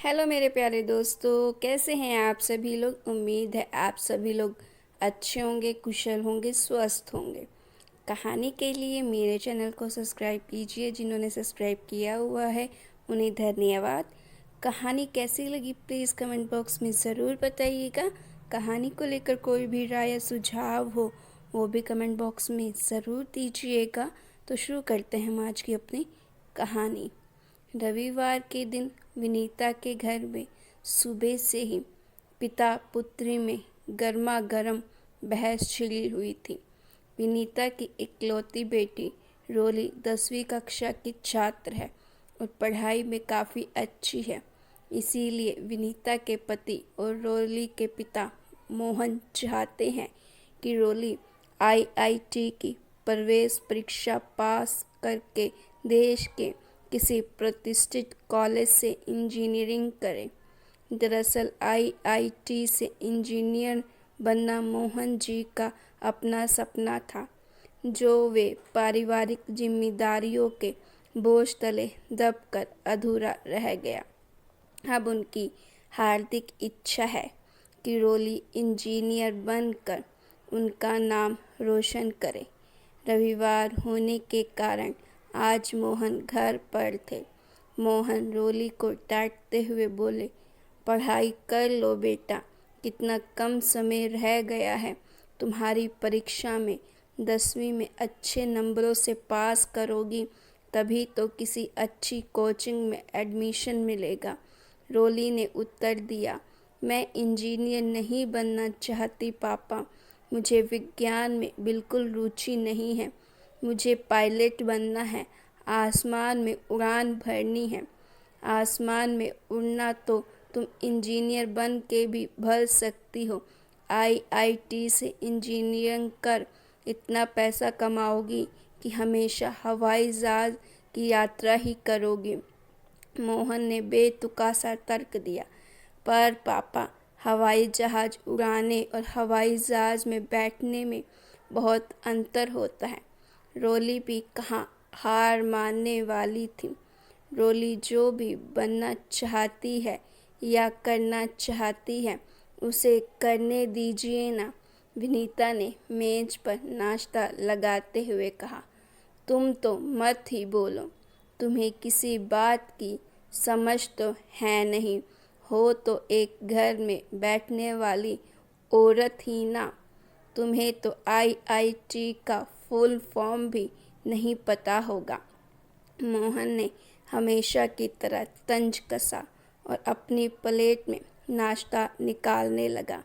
Hello मेरे प्यारे दोस्तों, कैसे हैं आप सभी लोग। उम्मीद है आप सभी लोग अच्छे होंगे, कुशल होंगे, स्वस्थ होंगे। कहानी के लिए मेरे चैनल को सब्सक्राइब कीजिए। जिन्होंने सब्सक्राइब किया हुआ है उन्हें धन्यवाद। कहानी कैसी लगी प्लीज़ कमेंट बॉक्स में ज़रूर बताइएगा। कहानी को लेकर कोई भी राय या सुझाव हो वो भी कमेंट बॉक्स में ज़रूर दीजिएगा। तो शुरू करते हैं हम आज की अपनी कहानी। रविवार के दिन विनीता के घर में सुबह से ही पिता पुत्री में गर्मा गर्म बहस छिड़ी हुई थी। विनीता की इकलौती बेटी रोली 10वीं कक्षा की छात्र है और पढ़ाई में काफ़ी अच्छी है। इसीलिए विनीता के पति और रोली के पिता मोहन चाहते हैं कि रोली आईआईटी की प्रवेश परीक्षा पास करके देश के किसी प्रतिष्ठित कॉलेज से इंजीनियरिंग करे। दरअसल आईआईटी से इंजीनियर बनना मोहन जी का अपना सपना था, जो वे पारिवारिक जिम्मेदारियों के बोझ तले दबकर अधूरा रह गया। अब उनकी हार्दिक इच्छा है कि रोली इंजीनियर बनकर उनका नाम रोशन करे। रविवार होने के कारण आज मोहन घर पर थे। मोहन रोली को डांटते हुए बोले, पढ़ाई कर लो बेटा, कितना कम समय रह गया है। तुम्हारी परीक्षा में 10वीं में अच्छे नंबरों से पास करोगी तभी तो किसी अच्छी कोचिंग में एडमिशन मिलेगा। रोली ने उत्तर दिया, मैं इंजीनियर नहीं बनना चाहती पापा, मुझे विज्ञान में बिल्कुल रुचि नहीं है। मुझे पायलट बनना है, आसमान में उड़ान भरनी है। आसमान में उड़ना तो तुम इंजीनियर बन के भी भर सकती हो। आईआईटी से इंजीनियरिंग कर इतना पैसा कमाओगी कि हमेशा हवाई जहाज की यात्रा ही करोगी। मोहन ने बेतुका सा तर्क दिया, पर पापा, हवाई जहाज उड़ाने और हवाई जहाज में बैठने में बहुत अंतर होता है। रोली भी कहाँ हार मानने वाली थी। रोली जो भी बनना चाहती है या करना चाहती है उसे करने दीजिए ना। विनीता ने मेज पर नाश्ता लगाते हुए कहा, तुम तो मत ही बोलो, तुम्हें किसी बात की समझ तो है नहीं, हो तो एक घर में बैठने वाली औरत ही ना। तुम्हें तो आईआईटी का फुल फॉर्म भी नहीं पता होगा। मोहन ने हमेशा की तरह तंज कसा और अपनी प्लेट में नाश्ता निकालने लगा।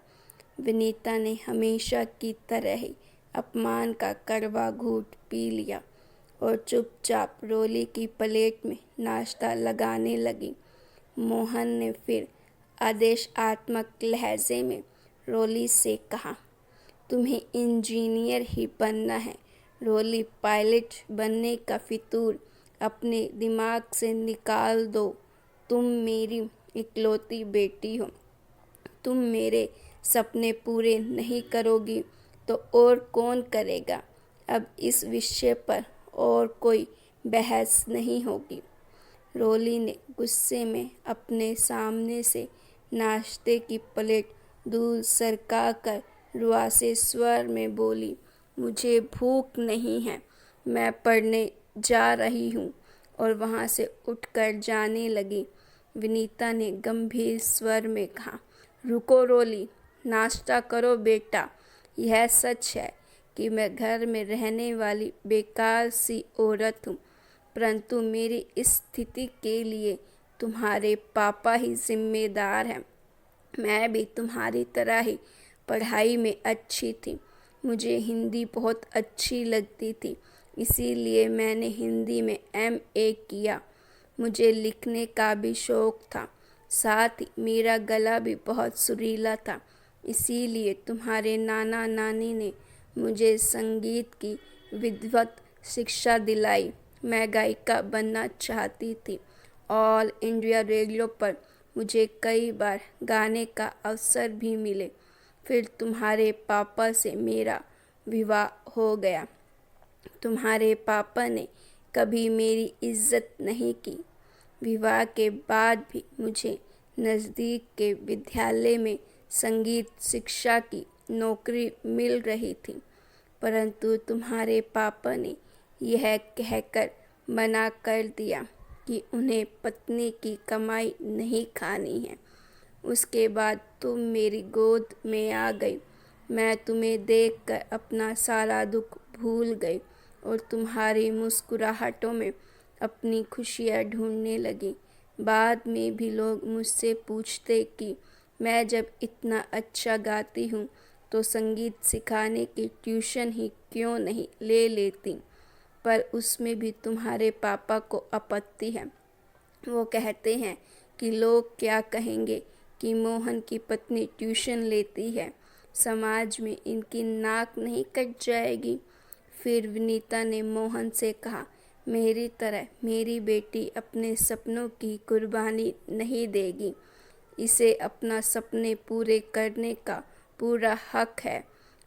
विनीता ने हमेशा की तरह ही अपमान का कड़वा घूंट पी लिया और चुपचाप रोली की प्लेट में नाश्ता लगाने लगी। मोहन ने फिर आदेशात्मक लहजे में रोली से कहा, तुम्हें इंजीनियर ही बनना है। रोली, पायलट बनने का फितूर अपने दिमाग से निकाल दो। तुम मेरी इकलौती बेटी हो। तुम मेरे सपने पूरे नहीं करोगी तो और कौन करेगा। अब इस विषय पर और कोई बहस नहीं होगी। रोली ने गुस्से में अपने सामने से नाश्ते की प्लेट दूर सरका कर रुआसे स्वर में बोली, मुझे भूख नहीं है, मैं पढ़ने जा रही हूँ। और वहाँ से उठकर जाने लगी। विनीता ने गंभीर स्वर में कहा, रुको रोली, नाश्ता करो बेटा। यह सच है कि मैं घर में रहने वाली बेकार सी औरत हूँ, परंतु मेरी इस स्थिति के लिए तुम्हारे पापा ही जिम्मेदार हैं। मैं भी तुम्हारी तरह ही पढ़ाई में अच्छी थी। मुझे हिंदी बहुत अच्छी लगती थी, इसीलिए मैंने हिंदी में एमए किया। मुझे लिखने का भी शौक था, साथ ही मेरा गला भी बहुत सुरीला था। इसीलिए तुम्हारे नाना नानी ने मुझे संगीत की विधिवत शिक्षा दिलाई। मैं गायिका बनना चाहती थी। ऑल इंडिया रेडियो पर मुझे कई बार गाने का अवसर भी मिले। फिर तुम्हारे पापा से मेरा विवाह हो गया। तुम्हारे पापा ने कभी मेरी इज्जत नहीं की। विवाह के बाद भी मुझे नज़दीक के विद्यालय में संगीत शिक्षा की नौकरी मिल रही थी, परंतु तुम्हारे पापा ने यह कहकर मना कर दिया कि उन्हें पत्नी की कमाई नहीं खानी है। उसके बाद तुम मेरी गोद में आ गई। मैं तुम्हें देखकर अपना सारा दुख भूल गई और तुम्हारी मुस्कुराहटों में अपनी खुशियाँ ढूंढने लगी। बाद में भी लोग मुझसे पूछते कि मैं जब इतना अच्छा गाती हूँ तो संगीत सिखाने की ट्यूशन ही क्यों नहीं ले लेती, पर उसमें भी तुम्हारे पापा को आपत्ति है। वो कहते हैं कि लोग क्या कहेंगे कि मोहन की पत्नी ट्यूशन लेती है, समाज में इनकी नाक नहीं कट जाएगी। फिर विनीता ने मोहन से कहा, मेरी तरह मेरी बेटी अपने सपनों की कुर्बानी नहीं देगी। इसे अपना सपने पूरे करने का पूरा हक है।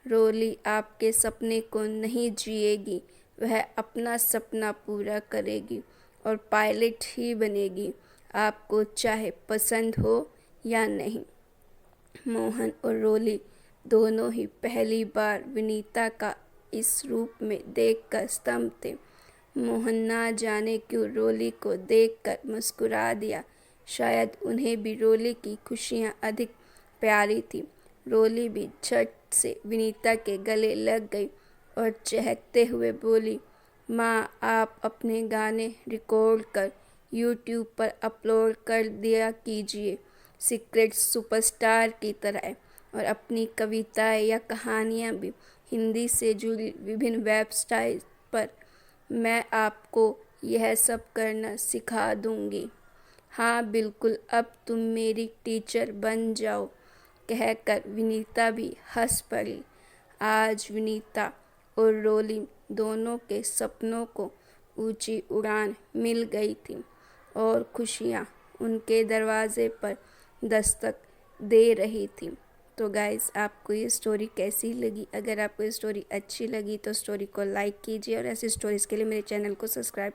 रोली आपके सपने को नहीं जिएगी, वह अपना सपना पूरा करेगी और पायलट ही बनेगी, आपको चाहे पसंद हो या नहीं। मोहन और रोली दोनों ही पहली बार विनीता का इस रूप में देखकर स्तंभ थे। मोहन ना जाने क्यों रोली को देखकर मुस्कुरा दिया। शायद उन्हें भी रोली की खुशियाँ अधिक प्यारी थी। रोली भी झट से विनीता के गले लग गई और चहकते हुए बोली, माँ आप अपने गाने रिकॉर्ड कर यूट्यूब पर अपलोड कर दिया कीजिए सीक्रेट सुपरस्टार की तरह, और अपनी कविताएं या कहानियाँ भी हिंदी से जुड़ी विभिन्न वेबसाइट पर मैं आपको यह सब करना सिखा दूँगी। हाँ बिल्कुल, अब तुम मेरी टीचर बन जाओ, कहकर विनीता भी हंस पड़ी। आज विनीता और रोली दोनों के सपनों को ऊंची उड़ान मिल गई थी और खुशियाँ उनके दरवाजे पर दस्तक दे रही थी। तो गाइस, आपको ये स्टोरी कैसी लगी? अगर आपको ये स्टोरी अच्छी लगी तो स्टोरी को लाइक कीजिए और ऐसी स्टोरीज़ के लिए मेरे चैनल को सब्सक्राइब